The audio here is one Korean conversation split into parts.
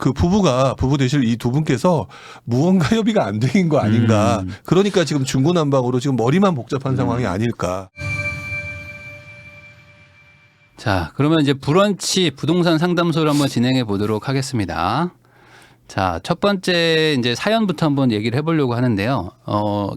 그 부부 되실 이 두 분께서 무언가 협의가 안 된 거 아닌가. 그러니까 지금 중구난방으로 지금 머리만 복잡한 상황이 아닐까. 자, 그러면 이제 브런치 부동산 상담소를 한번 진행해 보도록 하겠습니다. 자, 첫 번째 이제 사연부터 한번 얘기를 해보려고 하는데요.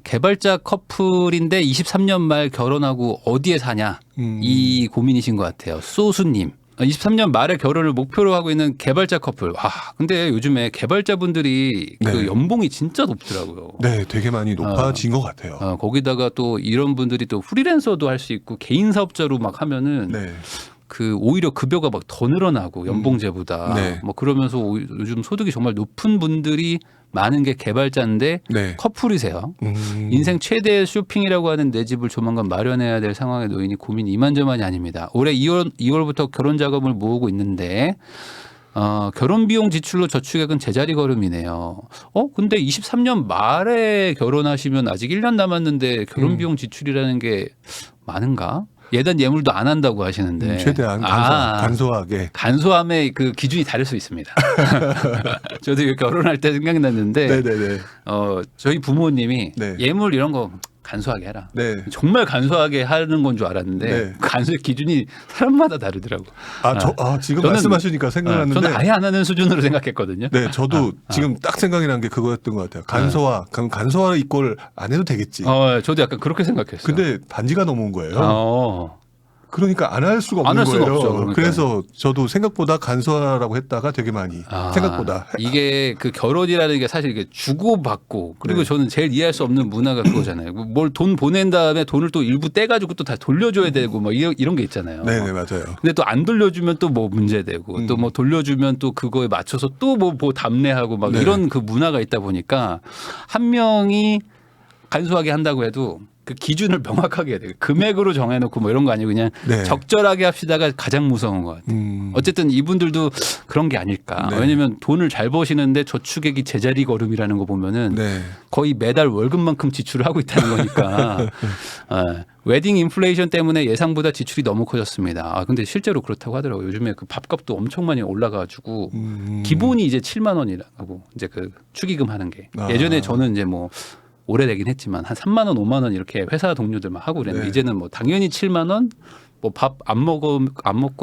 개발자 커플인데 23년 말 결혼하고 어디에 사냐 이 고민이신 것 같아요. 소수님. 23년 말에 결혼을 목표로 하고 있는 개발자 커플. 와, 근데 요즘에 개발자분들이 네. 그 연봉이 진짜 높더라고요. 네, 되게 많이 높아진 것 같아요. 거기다가 또 이런 분들이 또 프리랜서도 할 수 있고 개인 사업자로 막 하면은 네. 그 오히려 급여가 막 더 늘어나고 연봉제보다 네. 뭐 그러면서 요즘 소득이 정말 높은 분들이 많은 게 개발자인데 네. 커플이세요. 인생 최대의 쇼핑이라고 하는 내 집을 조만간 마련해야 될 상황에 놓이니 고민이 이만저만이 아닙니다. 올해 2월부터 결혼 자금을 모으고 있는데 결혼 비용 지출로 저축액은 제자리 걸음이네요. 근데 23년 말에 결혼하시면 아직 1년 남았는데 결혼 비용 지출이라는 게 많은가? 예단 예물도 안 한다고 하시는데 최대한 간소하게. 간소함의 그 기준이 다를 수 있습니다. 저도 이거 결혼할 때 생각이 났는데 네네네. 저희 부모님이 네. 예물 이런 거 간소하게 해라. 네. 정말 간소하게 하는 건 줄 알았는데 네. 간소의 기준이 사람마다 다르더라고. 지금 저는- 말씀하시니까 생각났는데. 저는 아예 안 하는 수준으로 생각했거든요. 네, 저도 지금 딱 생각이 난 게 그거였던 것 같아요. 그럼 간소화 이꼴 안 해도 되겠지. 저도 약간 그렇게 생각했어요. 근데 반지가 넘어온 거예요. 그러니까 안 할 수가 안 없는 할 수는 거예요. 없죠, 그러니까요. 그래서 저도 생각보다 간소화라고 했다가 되게 많이 생각보다. 이게 그 결혼이라는 게 사실 이게 주고받고 그리고 네. 저는 제일 이해할 수 없는 문화가 그거잖아요. 뭘 돈 보낸 다음에 돈을 또 일부 떼가지고 또 다 돌려줘야 되고 뭐 이런 게 있잖아요. 네네 맞아요. 근데 또 안 돌려주면 또 뭐 문제되고 또 뭐 돌려주면 또 그거에 맞춰서 또 뭐 답례하고 막 네. 이런 그 문화가 있다 보니까 한 명이 간소하게 한다고 해도 그 기준을 명확하게 해야 돼요. 금액으로 정해놓고 뭐 이런 거 아니고 그냥 네. 적절하게 합시다가 가장 무서운 것 같아요. 어쨌든 이분들도 그런 게 아닐까. 네. 왜냐하면 돈을 잘 버시는데 저축액이 제자리 걸음이라는 거 보면은 네. 거의 매달 월급만큼 지출을 하고 있다는 거니까 웨딩 인플레이션 때문에 예상보다 지출이 너무 커졌습니다. 근데 실제로 그렇다고 하더라고요. 요즘에 그 밥값도 엄청 많이 올라가지고 기본이 이제 7만 원이라고 이제 그 축의금 하는 게 예전에 저는 이제 뭐 오래되긴 했지만 한 3만 원, 5만 원 이렇게 회사 동료들만 하고 그랬는데 네. 이제는 뭐 당연히 7만 원, 뭐 밥 안 먹고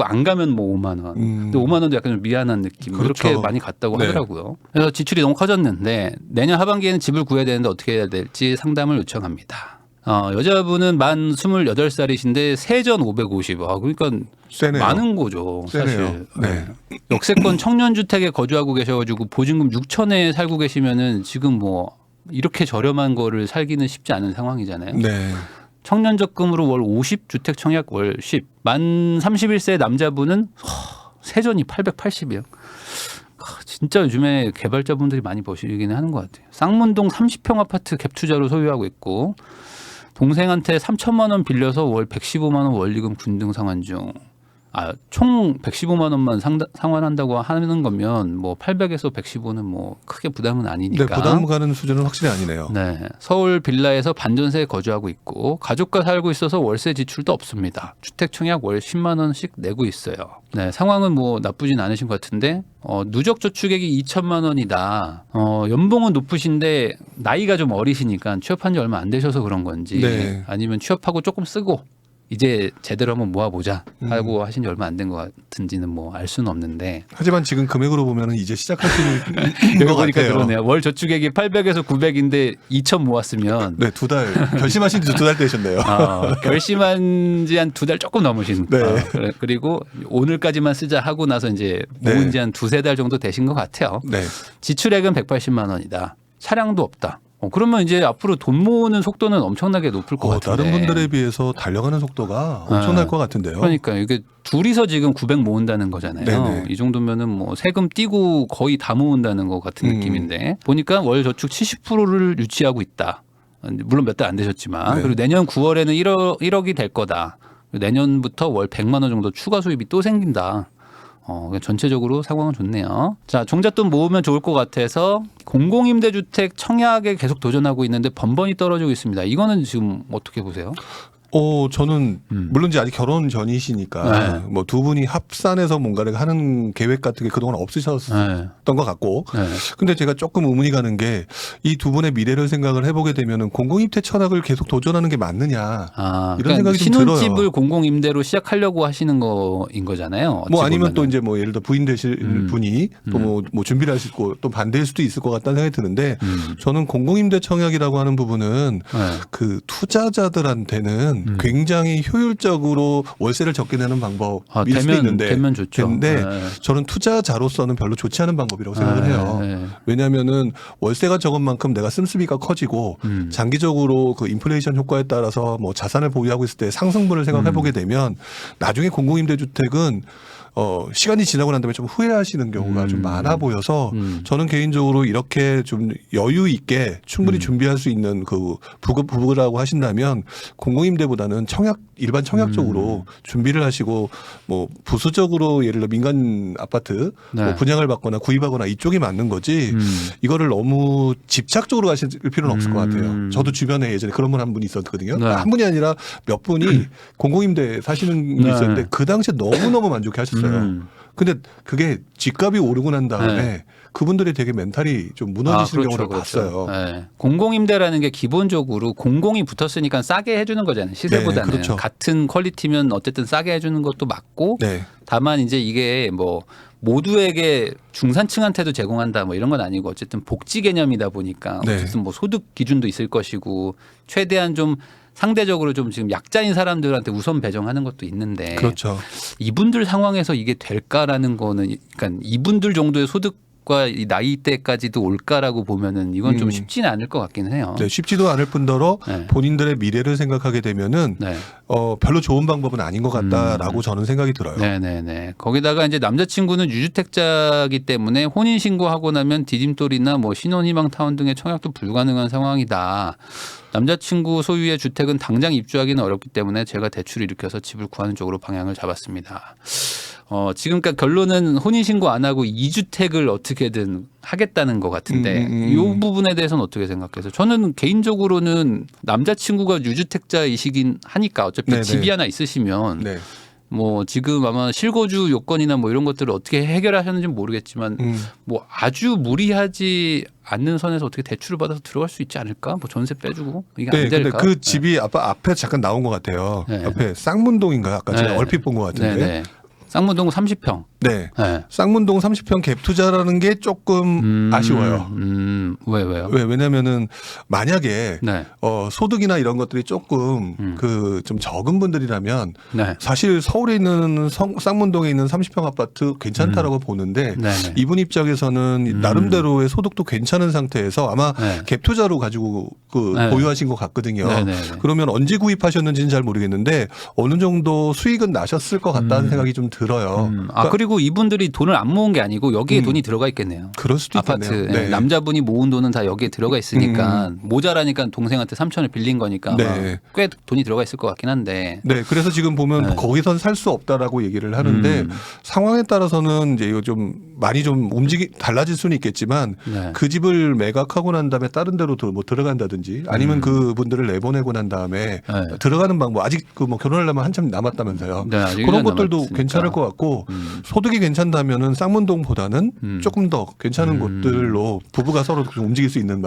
안 가면 뭐 5만 원. 근데 5만 원도 약간 좀 미안한 느낌. 그렇죠. 그렇게 많이 갔다고 네. 하더라고요. 그래서 지출이 너무 커졌는데 내년 하반기에는 집을 구해야 되는데 어떻게 해야 될지 상담을 요청합니다. 여자분은 만 28살이신데 세전 550. 그러니까 세네요. 많은 거죠. 세네요. 사실. 네. 역세권 청년주택에 거주하고 계셔가지고 보증금 6천에 살고 계시면은 지금 뭐 이렇게 저렴한 거를 살기는 쉽지 않은 상황이잖아요. 네. 청년 적금으로 월 50, 주택 청약 월 10. 만 31세 남자분은 세전이 880이요. 진짜 요즘에 개발자분들이 많이 버시기는 하는 것 같아요. 쌍문동 30평 아파트 갭 투자로 소유하고 있고 동생한테 3천만 원 빌려서 월 115만 원 원리금 균등 상환 중. 총 115만 원만 상환한다고 하는 거면 뭐 800에서 115는 뭐 크게 부담은 아니니까. 네, 부담 가는 수준은 확실히 아니네요. 네, 서울 빌라에서 반전세에 거주하고 있고 가족과 살고 있어서 월세 지출도 없습니다. 주택 청약 월 10만 원씩 내고 있어요. 네, 상황은 뭐 나쁘진 않으신 것 같은데 누적 저축액이 2천만 원이다. 연봉은 높으신데 나이가 좀 어리시니까 취업한 지 얼마 안 되셔서 그런 건지 네. 아니면 취업하고 조금 쓰고 이제 제대로 한번 모아보자 하고 하신 지 얼마 안 된 것 같은지는 뭐 알 수는 없는데 하지만 지금 금액으로 보면 이제 시작하시는 여기 것 보니까 같아요. 그러네요. 월 저축액이 800에서 900인데 2천 모았으면 네, 2달 결심하신 지 2달 되셨네요. 결심한 지 한 2달 조금 넘으신. 네. 그리고 오늘까지만 쓰자 하고 나서 이제 모은 지 한 2-3달 정도 되신 것 같아요. 네. 지출액은 180만 원이다. 차량도 없다. 그러면 이제 앞으로 돈 모으는 속도는 엄청나게 높을 것 같은데. 다른 분들에 비해서 달려가는 속도가 엄청날 것 같은데요. 그러니까 이게 둘이서 지금 900 모은다는 거잖아요. 네네. 이 정도면은 뭐 세금 떼고 거의 다 모은다는 것 같은 느낌인데 보니까 월 저축 70%를 유지하고 있다. 물론 몇 달 안 되셨지만 네. 그리고 내년 9월에는 1억이 될 거다. 내년부터 월 100만 원 정도 추가 수입이 또 생긴다. 전체적으로 상황은 좋네요. 자, 종잣돈 모으면 좋을 것 같아서 공공임대주택 청약에 계속 도전하고 있는데 번번이 떨어지고 있습니다. 이거는 지금 어떻게 보세요? 저는 물론 이제 아직 결혼 전이시니까 뭐 두 분이 합산해서 뭔가를 하는 계획 같은 게 그동안 없으셨던 것 같고. 근데 제가 조금 의문이 가는 게 이 두 분의 미래를 생각을 해보게 되면은 공공임대 철학을 계속 도전하는 게 맞느냐 이런 생각이 좀 들어요. 신혼집을 공공임대로 시작하려고 하시는 거인 거잖아요. 뭐 아니면 보면은. 또 이제 뭐 예를 들어 부인 되실 분이 또 뭐 준비를 하실 거 또 반대일 수도 있을 것 같다는 생각이 드는데 저는 공공임대 청약이라고 하는 부분은 그 투자자들한테는 굉장히 효율적으로 월세를 적게 내는 방법일 수도 있는데 되면 좋죠. 근데 저는 투자자로서는 별로 좋지 않은 방법이라고 생각을 해요. 왜냐하면은 월세가 적은 만큼 내가 씀씀이가 커지고 장기적으로 그 인플레이션 효과에 따라서 뭐 자산을 보유하고 있을 때 상승분을 생각해 보게 되면 나중에 공공임대주택은 시간이 지나고 난 다음에 좀 후회하시는 경우가 좀 많아 보여서 저는 개인적으로 이렇게 좀 여유 있게 충분히 준비할 수 있는 그 부부라고 하신다면 공공임대보다는 일반 청약 쪽으로 준비를 하시고 뭐 부수적으로 예를 들어 민간 아파트 뭐 분양을 받거나 구입하거나 이쪽이 맞는 거지 이거를 너무 집착적으로 하실 필요는 없을 것 같아요. 저도 주변에 예전에 그런 분 한 분이 있었거든요. 한 분이 아니라 몇 분이 공공임대 사시는 분이 있었는데 그 당시에 너무너무 만족해 하셨어요. 근데 그게 집값이 오르고 난 다음에 그분들이 되게 멘탈이 좀 무너지시는 경우를 봤어요. 공공임대라는 게 기본적으로 공공이 붙었으니까 싸게 해주는 거잖아요. 시세보다는. 그렇죠. 같은 퀄리티면 어쨌든 싸게 해주는 것도 맞고 다만 이제 이게 뭐 모두에게 중산층한테도 제공한다 뭐 이런 건 아니고 어쨌든 복지 개념이다 보니까 어쨌든 뭐 소득 기준도 있을 것이고 최대한 좀 상대적으로 좀 지금 약자인 사람들한테 우선 배정하는 것도 있는데 그렇죠. 이분들 상황에서 이게 될까라는 거는 그러니까 이분들 정도의 소득과 이 나이대까지도 올까라고 보면은 이건 좀 쉽지는 않을 것 같기는 해요. 네, 쉽지도 않을 뿐더러 본인들의 미래를 생각하게 되면은 별로 좋은 방법은 아닌 것 같다라고 저는 생각이 들어요. 네네네. 거기다가 이제 남자친구는 유주택자이기 때문에 혼인 신고하고 나면 디딤돌이나 뭐 신혼희망 타운 등의 청약도 불가능한 상황이다. 남자친구 소유의 주택은 당장 입주하기는 어렵기 때문에 제가 대출을 일으켜서 집을 구하는 쪽으로 방향을 잡았습니다. 지금 그러니까 결론은 혼인신고 안 하고 2주택을 어떻게든 하겠다는 것 같은데 이 부분에 대해서는 어떻게 생각해서 저는 개인적으로는 남자친구가 유주택자이시긴 하니까 어차피 집이 하나 있으시면 뭐 지금 아마 실거주 요건이나 뭐 이런 것들을 어떻게 해결하셨는지 모르겠지만 뭐 아주 무리하지 않는 선에서 어떻게 대출을 받아서 들어갈 수 있지 않을까? 뭐 전세 빼주고 이게 안 될까? 근데 그 집이 앞에 잠깐 나온 것 같아요. 앞에 쌍문동인가요? 아까 제가 얼핏 본 것 같은데. 쌍문동 30평. 네. 쌍문동 30평 갭 투자라는 게 조금 아쉬워요. 왜요? 왜냐면은 만약에 소득이나 이런 것들이 조금 그 좀 적은 분들이라면 사실 서울에 있는 쌍문동에 있는 30평 아파트 괜찮다라고 보는데 이분 입장에서는 나름대로의 소득도 괜찮은 상태에서 아마 갭 투자로 가지고 보유하신 것 같거든요. 그러면 언제 구입하셨는지는 잘 모르겠는데 어느 정도 수익은 나셨을 것 같다는 생각이 좀 들어요. 그러니까 그리고 이분들이 돈을 안 모은 게 아니고 여기에 돈이 들어가 있겠네요. 그럴 수도 아파트. 있겠네요. 남자분이 모은 돈은 다 여기에 들어가 있으니까 모자라니까 동생한테 3천을 빌린 거니까 아마 꽤 돈이 들어가 있을 것 같긴 한데. 그래서 지금 보면 거기선 살 수 없다라고 얘기를 하는데 상황에 따라서는 이제 이거 좀 많이 좀 달라질 수는 있겠지만 그 집을 매각하고 난 다음에 다른 데로 뭐 들어간다든지 아니면 그분들을 내보내고 난 다음에 들어가는 방법 아직 그 뭐 결혼하려면 한참 남았다면서요. 그런 것들도 괜찮을 것 같고 소득이 괜찮다면은 쌍문동보다는 조금 더 괜찮은 곳들로 부부가 서로 좀 움직일 수 있는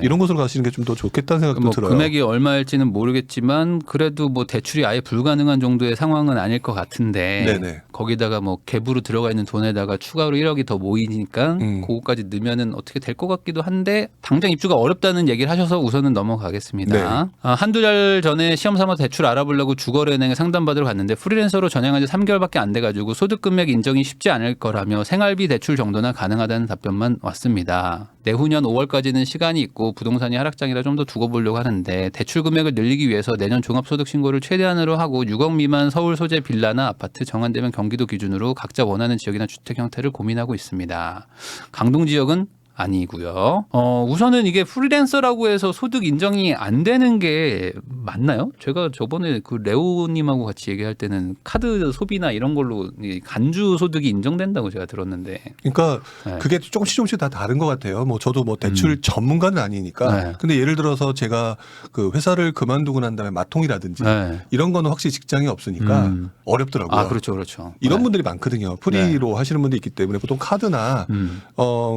이런 곳으로 가시는 게 좀 더 좋겠다는 생각도 뭐 들어요. 금액이 얼마일지는 모르겠지만 그래도 뭐 대출이 아예 불가능한 정도의 상황은 아닐 것 같은데 거기다가 뭐 갭으로 들어가 있는 돈에다가 추가로 1억이 더 모이니까 그거까지 넣으면은 어떻게 될 것 같기도 한데 당장 입주가 어렵다는 얘기를 하셔서 우선은 넘어가겠습니다. 한두 달 전에 시험 삼아 대출 알아보려고 주거래은행에 상담받으러 갔는데 프리랜서로 전향한 지 3개월밖에 안 돼가지고 소득 금액 인정이 쉽지 않을 거라며 생활비 대출 정도나 가능하다는 답변만 왔습니다. 내후년 5월까지는 시간이 있고 부동산이 하락장이라 좀 더 두고 보려고 하는데 대출 금액을 늘리기 위해서 내년 종합소득신고를 최대한으로 하고 6억 미만 서울 소재 빌라나 아파트 정한되면 경기도 기준으로 각자 원하는 지역이나 주택 형태를 고민하고 있습니다. 강동 지역은 아니고요. 우선은 이게 프리랜서라고 해서 소득 인정이 안 되는 게 맞나요? 제가 저번에 그 레오님하고 같이 얘기할 때는 카드 소비나 이런 걸로 이 간주 소득이 인정된다고 제가 들었는데. 그러니까 네. 그게 조금씩 다 다른 것 같아요. 뭐 저도 뭐 대출 전문가는 아니니까. 네. 근데 예를 들어서 제가 그 회사를 그만두고 난 다음에 마통이라든지 네. 이런 거는 확실히 직장이 없으니까 어렵더라고요. 아, 그렇죠, 그렇죠. 이런 네. 분들이 많거든요. 프리로 하시는 분들이 있기 때문에 보통 카드나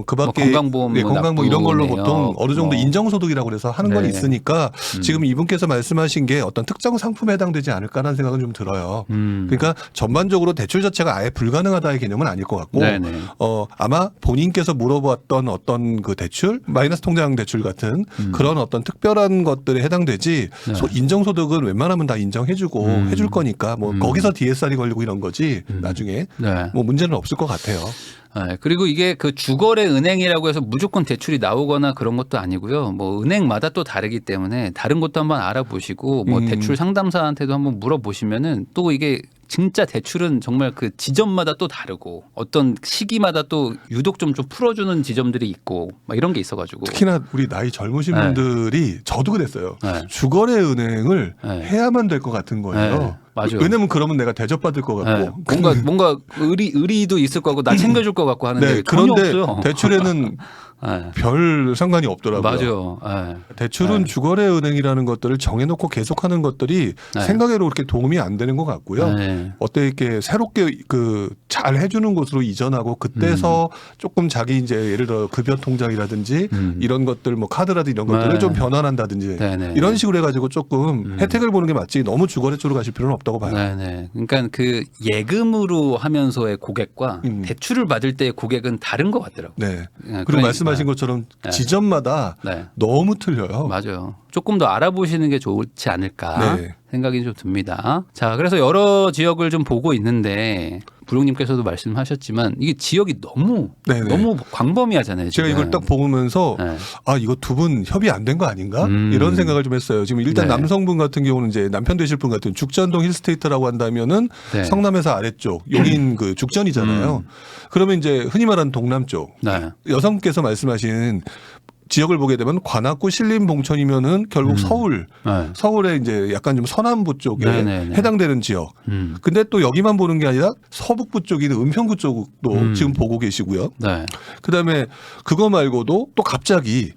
그밖에 건강보험, 건강보험 이런 걸로 납부 보통 내역, 어느 정도 인정소득이라고 그래서 하는 건 네. 있으니까 지금 이분께서 말씀하신 게 어떤 특정 상품에 해당되지 않을까라는 생각은 좀 들어요. 그러니까 전반적으로 대출 자체가 아예 불가능하다의 개념은 아닐 것 같고 네네. 아마 본인께서 물어봤던 어떤 그 대출 마이너스 통장 대출 같은 그런 어떤 특별한 것들에 해당되지 네. 인정소득은 웬만하면 다 인정해주고 해줄 거니까 뭐 거기서 DSR이 걸리고 이런 거지 나중에 네. 뭐 문제는 없을 것 같아요. 네, 그리고 이게 그 주거래 은행이라고 해서 무조건 대출이 나오거나 그런 것도 아니고요. 뭐 은행마다 또 다르기 때문에 다른 것도 한번 알아보시고 뭐 대출 상담사한테도 한번 물어보시면은 또 이게 진짜 대출은 정말 그 지점마다 또 다르고 어떤 시기마다 또 유독 좀 풀어주는 지점들이 있고 막 이런 게 있어가지고 특히나 우리 나이 젊으신 네. 분들이 저도 그랬어요. 네. 주거래 은행을 네. 해야만 될 것 같은 거예요. 네. 맞아요. 왜냐면 그러면 내가 대접받을 것 같고 네. 뭔가 의리도 있을 것 같고 나 챙겨줄 것 같고 하는데 네, 전혀 그런데 없어요. 대출에는 네. 별 상관이 없더라고요. 맞아요. 네. 대출은 네. 주거래 은행이라는 것들을 정해놓고 계속하는 것들이 네. 생각외로 그렇게 도움이 안 되는 것 같고요. 네. 어때 이렇게 새롭게 그 잘 해주는 곳으로 이전하고 그때서 조금 자기 이제 예를 들어 급여 통장이라든지 이런 것들 뭐 카드라든지 이런 것들을 네. 좀 변환한다든지 네네. 이런 식으로 해가지고 조금 혜택을 보는 게 맞지 너무 주거래 쪽으로 가실 필요는 없다고 봐요. 네네. 그러니까 그 예금으로 하면서의 고객과 대출을 받을 때의 고객은 다른 것 같더라고요. 네. 그러니까 그리고 말씀하신 것처럼 네. 지점마다 네. 너무 틀려요. 맞아요. 조금 더 알아보시는 게 좋지 않을까 네. 생각이 좀 듭니다. 자, 그래서 여러 지역을 좀 보고 있는데 부룡님께서도 말씀하셨지만 이게 지역이 너무 광범위하잖아요. 제가 지금. 이걸 딱 보면서 네. 아 이거 두 분 협의 안 된 거 아닌가 이런 생각을 좀 했어요. 지금 일단 네. 남성분 같은 경우는 이제 남편 되실 분 같은 죽전동 힐스테이트라고 한다면은 네. 성남에서 아래쪽 용인 그 죽전이잖아요. 그러면 이제 흔히 말하는 동남 쪽 네. 여성께서 말씀하신 지역을 보게 되면 관악구 신림 봉천이면은 결국 서울 네. 서울의 이제 약간 좀 서남부 쪽에 네네네. 해당되는 지역. 근데 또 여기만 보는 게 아니라 서북부 쪽인 은평구 쪽도 지금 보고 계시고요. 네. 그다음에 그거 말고도 또 갑자기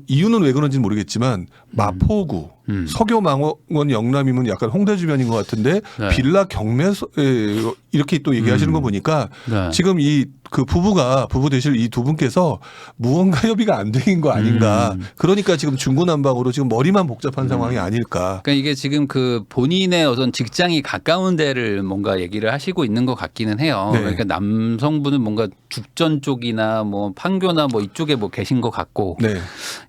이유는 왜 그런지는 모르겠지만 마포구 서교망원 영남이면 약간 홍대 주변인 것 같은데 네. 빌라 경매 이렇게 또 얘기하시는 거 보니까 네. 지금 이 그 부부 되실 이 두 분께서 무언가 협의가 안 된 거 아닌가. 그러니까 지금 중구난방으로 지금 머리만 복잡한 상황이 아닐까. 그러니까 이게 지금 그 본인의 어떤 직장이 가까운 데를 뭔가 얘기를 하시고 있는 것 같기는 해요. 네. 그러니까 남성분은 뭔가 죽전 쪽이나 뭐 판교나 뭐 이쪽에 뭐 계신 것 같고 네.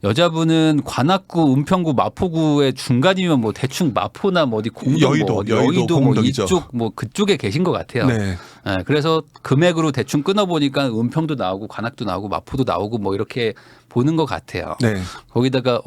여자분은 관악구, 은평구, 마포구의 중간이면 뭐 대충 마포나 뭐 어디 공동 여의도, 여의도 뭐 공덕이죠. 이쪽 뭐 그쪽에 계신 것 같아요. 네. 네, 그래서 금액으로 대충 끊어보니까 은평도 나오고 관악도 나오고 마포도 나오고 뭐 이렇게 보는 것 같아요. 네. 거기다가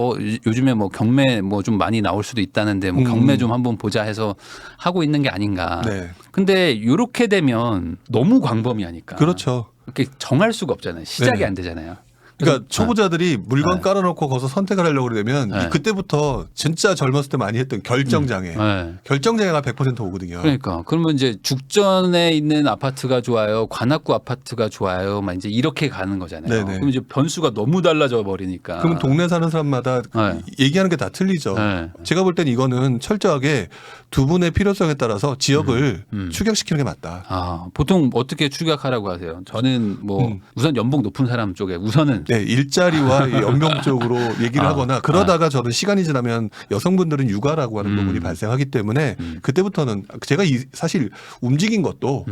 요즘에 뭐 경매 뭐 좀 많이 나올 수도 있다는데 뭐 경매 좀 한번 보자 해서 하고 있는 게 아닌가. 네. 근데 이렇게 되면 너무 광범위하니까. 그렇죠. 이렇게 정할 수가 없잖아요. 시작이 네. 안 되잖아요. 그러니까 초보자들이 물건 네. 깔아놓고 거기서 선택을 하려고 그러면 네. 그때부터 진짜 젊었을 때 많이 했던 결정장애. 네. 결정장애가 100% 오거든요. 그러니까 그러면 이제 죽전에 있는 아파트가 좋아요, 관악구 아파트가 좋아요, 막 이제 이렇게 가는 거잖아요. 네네. 그럼 이제 변수가 너무 달라져 버리니까. 그럼 동네 사는 사람마다 네. 얘기하는 게 다 틀리죠. 네. 제가 볼 땐 이거는 철저하게 두 분의 필요성에 따라서 지역을 추격시키는 게 맞다. 아, 보통 어떻게 추격하라고 하세요? 저는 뭐 우선 연봉 높은 사람 쪽에 우선은 네, 일자리와 이 연봉 쪽으로 얘기를 하거나 그러다가 저는 시간이 지나면 여성분들은 육아라고 하는 부분이 발생하기 때문에 그때부터는 제가 사실 움직인 것도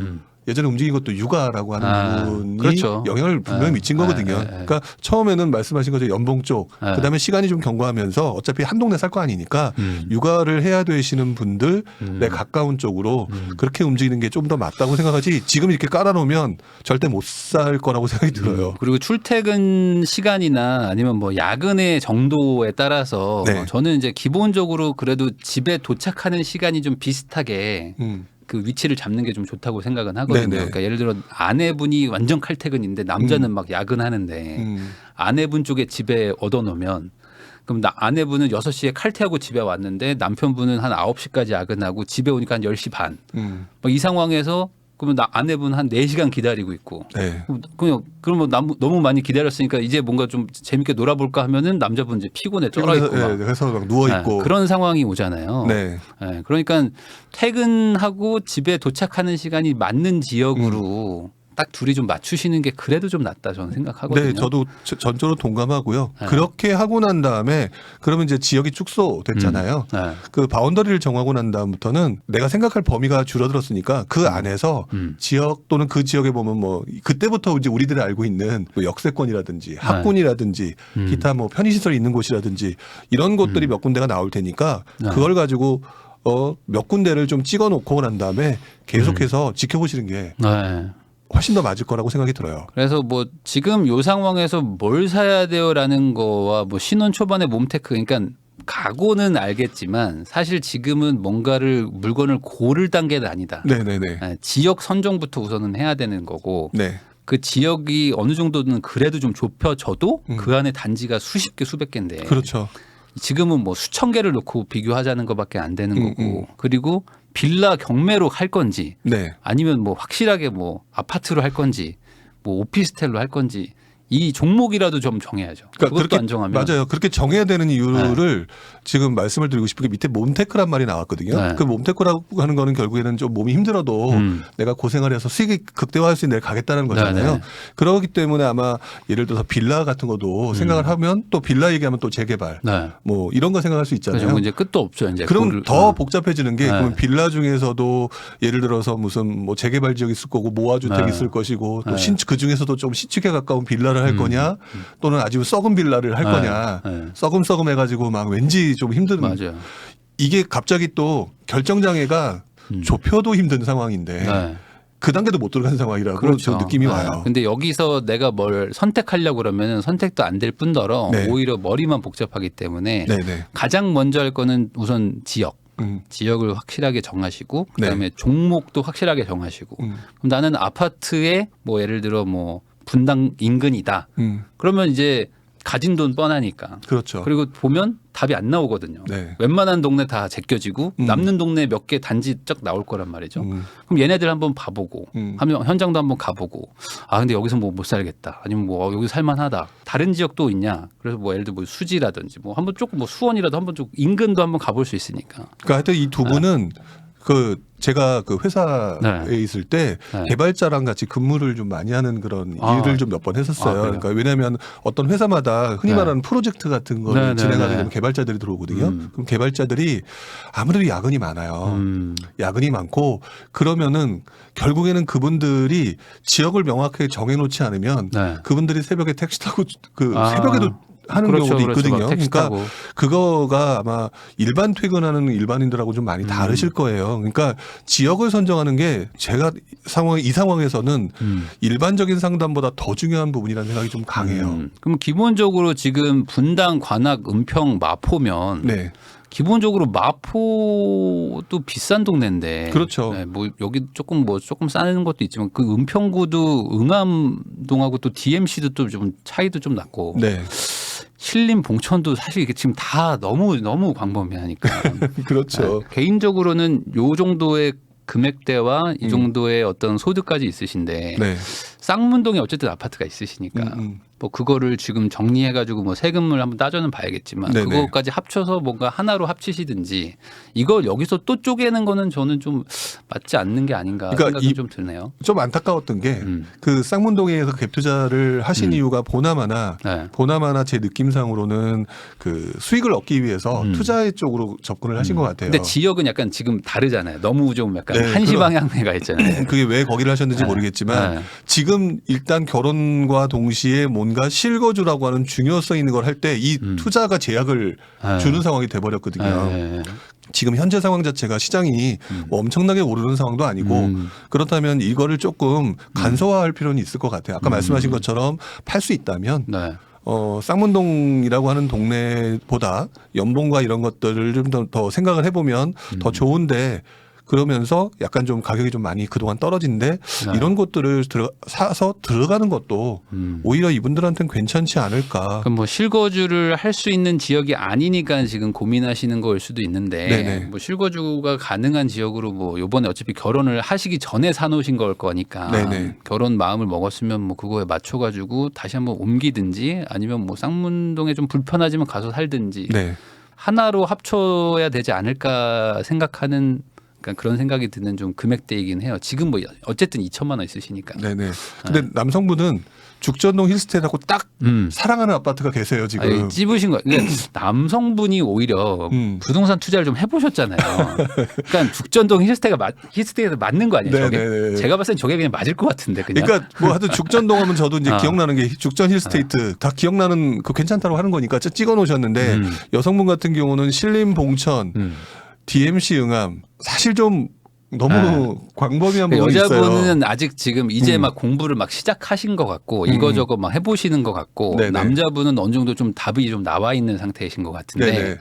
예전에 움직인 것도 육아라고 하는 부분이 그렇죠. 영향을 분명히 미친 거거든요. 그러니까 처음에는 말씀하신 것처럼 연봉 쪽, 그다음에 시간이 좀 경과하면서 어차피 한 동네 살 거 아니니까 육아를 해야 되시는 분들에 가까운 쪽으로 그렇게 움직이는 게 좀 더 맞다고 생각하지 지금 이렇게 깔아놓으면 절대 못 살 거라고 생각이 들어요. 그리고 출퇴근 시간이나 아니면 뭐 야근의 정도에 따라서 네. 저는 이제 기본적으로 그래도 집에 도착하는 시간이 좀 비슷하게 그 위치를 잡는 게 좀 좋다고 생각은 하거든요. 네네. 그러니까 예를 들어 아내분이 완전 칼퇴근인데 남자는 막 야근하는데 아내분 쪽에 집에 얻어놓으면 그럼 아내분은 6시에 칼퇴하고 집에 왔는데 남편분은 한 9시까지 야근하고 집에 오니까 한 10시 반. 막 이 상황에서 그러면 아내분 한 4시간 기다리고 있고. 네. 그러면 너무 많이 기다렸으니까 이제 뭔가 좀 재밌게 놀아볼까 하면은 남자분 이제 피곤해 쩔어 있고. 네, 그래서 막 누워 있고. 그런 상황이 오잖아요. 네. 네, 그러니까 퇴근하고 집에 도착하는 시간이 맞는 지역으로 딱 둘이 좀 맞추시는 게 그래도 좀 낫다 저는 생각하거든요. 네, 저도 전적으로 동감하고요. 네. 그렇게 하고 난 다음에 그러면 이제 지역이 축소됐잖아요. 네. 그 바운더리를 정하고 난 다음부터는 내가 생각할 범위가 줄어들었으니까 그 안에서 지역 또는 그 지역에 보면 뭐 그때부터 이제 우리들이 알고 있는 뭐 역세권이라든지 학군이라든지 기타 뭐 편의시설이 있는 곳이라든지 이런 곳들이 몇 군데가 나올 테니까 그걸 가지고 몇 군데를 좀 찍어 놓고 난 다음에 계속해서 지켜보시는 게 네. 훨씬 더 맞을 거라고 생각이 들어요. 그래서 뭐 지금 요 상황에서 뭘 사야 돼요라는 거와 뭐 신혼 초반에 몸테크 그러니까 각오는 알겠지만 사실 지금은 뭔가를 물건을 고를 단계는 아니다. 네네네. 네, 지역 선정부터 우선은 해야 되는 거고 네. 그 지역이 어느 정도는 그래도 좀 좁혀져도 그 안에 단지가 수십 개 수백 개인데 그렇죠. 지금은 뭐 수천 개를 놓고 비교하자는 것밖에 안 되는 거고 그리고 빌라 경매로 할 건지 네. 아니면 뭐 확실하게 뭐 아파트로 할 건지 뭐 오피스텔로 할 건지 이 종목이라도 좀 정해야죠. 그것도 그렇게 안 정하면 맞아요. 그렇게 정해야 되는 이유를 지금 말씀을 드리고 싶은 게 밑에 몸테크란 말이 나왔거든요. 네. 그 몸테크라고 하는 거는 결국에는 좀 몸이 힘들어도 내가 고생을 해서 수익이 극대화할 수 있는 데를 가겠다는 거잖아요. 네네. 그러기 때문에 아마 예를 들어서 빌라 같은 것도 생각을 하면 또 빌라 얘기하면 또 재개발 네. 뭐 이런 거 생각할 수 있잖아요. 그래서 이제 끝도 없죠. 이제 그럼 더 복잡해지는 게 네. 그러면 빌라 중에서도 예를 들어서 무슨 뭐 재개발 지역이 있을 거고 모아주택이 네. 있을 것이고 또 네. 그 중에서도 좀 신축에 가까운 빌라를 할 거냐 또는 아주 썩은 빌라를 할 네. 거냐 네. 썩음썩음 해가지고 막 왠지 좀 힘든 맞아요. 이게 갑자기 또 결정장애가 좁혀도 힘든 상황인데 네. 그 단계도 못 들어간 상황이라고 그렇죠. 좀 느낌이 네. 와요. 근데 여기서 내가 뭘 선택하려고 그러면 선택도 안 될 뿐더러 네. 오히려 머리만 복잡하기 때문에 네네. 가장 먼저 할 거는 우선 지역. 음. 지역을 확실하게 정하시고 네. 그다음에 종목도 확실하게 정하시고 그럼 나는 아파트에 뭐 예를 들어 뭐 분당 인근이다. 그러면 이제 가진 돈 뻔하니까. 그렇죠. 그리고 보면 답이 안 나오거든요. 네. 웬만한 동네 다 제껴지고 남는 동네 몇 개 단지 쫙 나올 거란 말이죠. 그럼 얘네들 한번 봐보고 하면 현장도 한번 가보고 아 근데 여기서 뭐 못 살겠다. 아니면 뭐 여기 살만하다. 다른 지역도 있냐. 그래서 뭐 예를 들어 뭐 수지라든지 뭐 한번 조금 뭐 수원이라도 한번 좀 인근도 한번 가볼 수 있으니까. 그러니까 하여튼 이 두 분은 그 제가 그 회사에 네. 있을 때 네. 개발자랑 같이 근무를 좀 많이 하는 그런 아. 일을 좀 몇 번 했었어요. 그래요? 그러니까 왜냐하면 어떤 회사마다 흔히 네. 말하는 프로젝트 같은 거를 네, 네, 진행하게 네. 되면 개발자들이 들어오거든요. 그럼 개발자들이 아무래도 야근이 많아요. 야근이 많고 그러면은 결국에는 그분들이 지역을 명확하게 정해놓지 않으면 네. 그분들이 새벽에 택시 타고 그 아. 새벽에도 하는 그렇죠, 경우도 그렇죠. 있거든요. 막 택시 그러니까 타고. 그거가 아마 일반 퇴근하는 일반인들하고 좀 많이 다르실 거예요. 그러니까 지역을 선정하는 게 제가 이 상황에서는 일반적인 상담보다 더 중요한 부분이라는 생각이 좀 강해요. 그럼 기본적으로 지금 분당, 관악, 은평, 마포면 네. 기본적으로 마포도 비싼 동네인데. 그렇죠. 네, 뭐 여기 조금 싸는 것도 있지만 그 은평구도 응암동하고 또 DMC도 또 좀 차이도 좀 났고. 네. 신림, 봉천도 사실 이게 지금 다 너무 광범위하니까. 그렇죠. 네, 개인적으로는 요 정도의 금액대와 이 정도의 어떤 소득까지 있으신데 네. 쌍문동에 어쨌든 아파트가 있으시니까 뭐 그거를 지금 정리해가지고 뭐 세금을 한번 따져는 봐야겠지만 네네. 그거까지 합쳐서 뭔가 하나로 합치시든지 이걸 여기서 또 쪼개는 거는 저는 좀 맞지 않는 게 아닌가 그러니까 생각이 좀 드네요. 좀 안타까웠던 게 그 쌍문동에서 갭 투자를 하신 이유가 보나마나 제 느낌상으로는 그 수익을 얻기 위해서 투자 쪽으로 접근을 하신 것 같아요. 근데 지역은 약간 지금 다르잖아요. 너무 좀 약간 네, 한시 방향매가 있잖아요. 그게 왜 거기를 하셨는지 모르겠지만 지금 일단 결혼과 동시에 뭔가 실거주라고 하는 중요성 있는 걸 할 때 이 투자가 제약을 주는 상황이 돼버렸거든요. 지금 현재 상황 자체가 시장이 뭐 엄청나게 오르는 상황도 아니고 그렇다면 이거를 조금 간소화할 필요는 있을 것 같아요. 아까 말씀하신 것처럼 팔 수 있다면 쌍문동이라고 하는 동네보다 연봉과 이런 것들을 좀 더 생각을 해보면 더 좋은데 그러면서 약간 좀 가격이 좀 많이 그동안 떨어진데 이런 곳들을 사서 들어가는 것도 오히려 이분들한테는 괜찮지 않을까. 그럼 뭐 실거주를 할 수 있는 지역이 아니니까 지금 고민하시는 거일 수도 있는데 네네. 뭐 실거주가 가능한 지역으로 뭐 요번에 어차피 결혼을 하시기 전에 사놓으신 걸 거니까 네네. 결혼 마음을 먹었으면 뭐 그거에 맞춰가지고 다시 한번 옮기든지 아니면 뭐 쌍문동에 좀 불편하지만 가서 살든지 네. 하나로 합쳐야 되지 않을까 생각하는 그러니까 그런 생각이 드는 좀 금액대이긴 해요. 지금 뭐 어쨌든 2천만 원 있으시니까. 네네. 근데 남성분은 죽전동 힐스테이트하고 딱 사랑하는 아파트가 계세요 지금. 아니, 찝으신 거. 그러니까 남성분이 오히려 부동산 투자를 좀 해보셨잖아요. 그러니까 죽전동 힐스테이트 맞는 거 아니에요? 저게? 제가 봤을 땐 저게 그냥 맞을 것 같은데 그냥. 그러니까 뭐 하여튼 죽전동 하면 저도 이제 기억나는 게 죽전 힐스테이트 다 기억나는 그 괜찮다고 하는 거니까 찍어 놓으셨는데 여성분 같은 경우는 신림 봉천, DMC 응암 사실 좀 너무 광범위한 부분이 있어요. 여자분은 아직 지금 이제 막 공부를 막 시작하신 것 같고 이거저거 막 해보시는 것 같고 네네. 남자분은 어느 정도 좀 답이 좀 나와 있는 상태이신 것 같은데 네네.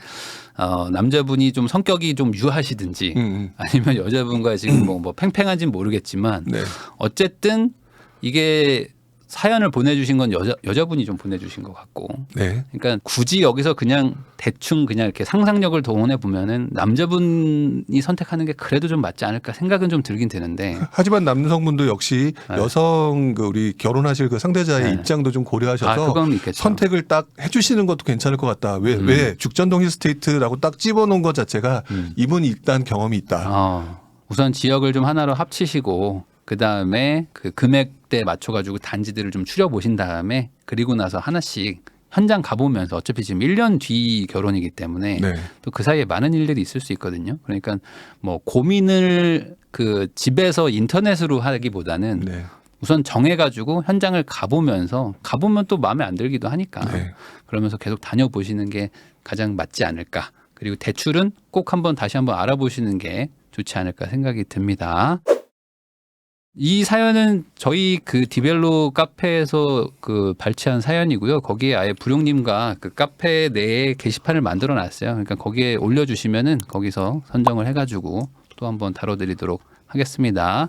남자분이 좀 성격이 좀 유하시든지 아니면 여자분과 지금 뭐 팽팽한지는 모르겠지만 네. 어쨌든 이게 사연을 보내주신 건 여자분이 좀 보내주신 것 같고. 네. 그러니까 굳이 여기서 그냥 대충 그냥 이렇게 상상력을 동원해 보면은 남자분이 선택하는 게 그래도 좀 맞지 않을까 생각은 좀 들긴 되는데. 하지만 남성분도 역시 여성 그 우리 결혼하실 그 상대자의 입장도 좀 고려하셔서 그건 있겠죠. 선택을 딱 해주시는 것도 괜찮을 것 같다. 왜 죽전동 힐스테이트라고 딱 집어놓은 것 자체가 이분이 일단 경험이 있다. 우선 지역을 좀 하나로 합치시고 그 다음에 그 금액대에 맞춰가지고 단지들을 좀 추려보신 다음에 그리고 나서 하나씩 현장 가보면서 어차피 지금 1년 뒤 결혼이기 때문에 네. 또 그 사이에 많은 일들이 있을 수 있거든요. 그러니까 뭐 고민을 그 집에서 인터넷으로 하기보다는 네. 우선 정해가지고 현장을 가보면서 가보면 또 마음에 안 들기도 하니까 네. 그러면서 계속 다녀보시는 게 가장 맞지 않을까. 그리고 대출은 꼭 한번 다시 한번 알아보시는 게 좋지 않을까 생각이 듭니다. 이 사연은 저희 그 디벨로 카페에서 그 발췌한 사연이고요. 거기에 아예 부룡님과 그 카페 내에 게시판을 만들어 놨어요. 그러니까 거기에 올려주시면은 거기서 선정을 해가지고 또 한번 다뤄드리도록 하겠습니다.